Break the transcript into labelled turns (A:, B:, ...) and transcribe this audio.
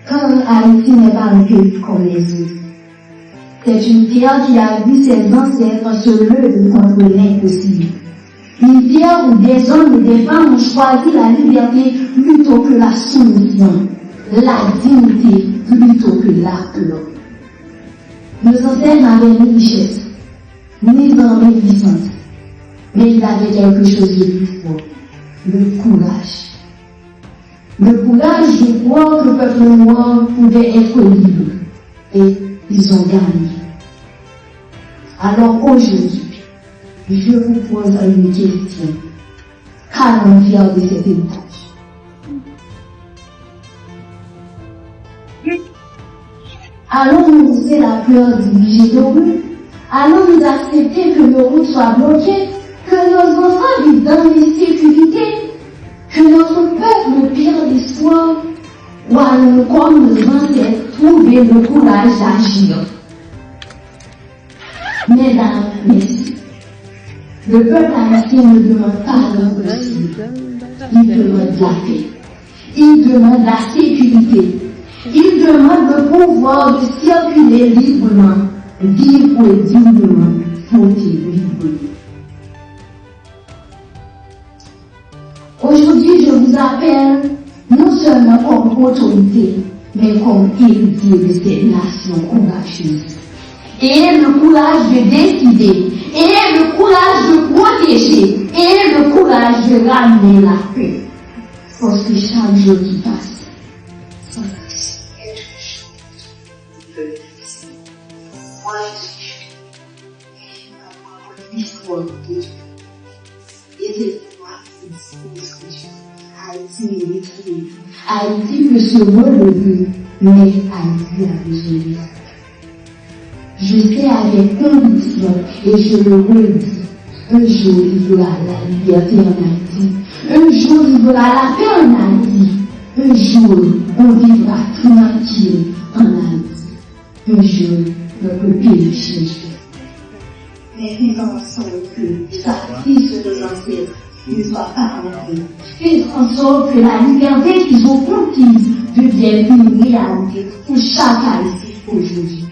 A: Quand Haïti n'est pas un pays comme les autres, c'est une terre qui a vu ses ancêtres se lever contre l'impossible. Une terre où des hommes et des femmes ont choisi la liberté plutôt que la soumission, la dignité plutôt que la peur. Nos ancêtres n'avaient ni richesse, ni magnificence, mais ils avaient quelque chose de plus fort, le courage. Le courage de croire que le peuple noir pouvait être libre, et ils ont gagné. Alors aujourd'hui, je vous pose une question. Qu'allons-nous faire de cet héritage? Allons-nous laisser la peur diriger nos rues? Allons-nous accepter que nos routes soient bloquées? Que nos enfants vivent dans l'insécurité? Que notre peuple perde l'espoir? Ou allons-nous, comme nos ancêtres, trouver le courage d'agir? Mesdames, messieurs, le peuple haïtien ne demande pas l'impossible. Il demande la paix. Il demande la sécurité. Il demande le pouvoir de circuler librement, vivre et dignement, voter librement. Aujourd'hui, je vous appelle non seulement comme autorité, mais comme héritier de cette nation courageuse. Et le courage de décider, et le courage de protéger, et le courage de ramener la paix. Parce que chaque jour qui passe, sans action, quelque chose peut exister. Moi, je suis l'histoire de Dieu. Et c'est Haïti mérite Dieu. Haïti peut se relever, mais Haïti a besoin de ça. Je sais avec conviction, et je le redis, un jour il y aura la liberté en Haïti, un jour il y aura la paix en Haïti, un jour on vivra tranquille en Haïti, un jour notre pays changera. Mais faisons que les sacrifices de nos ancêtres ne soient pas en vain. Faisons en sorte que la liberté qu'ils ont conquise devienne une réalité pour chaque Haïti aujourd'hui.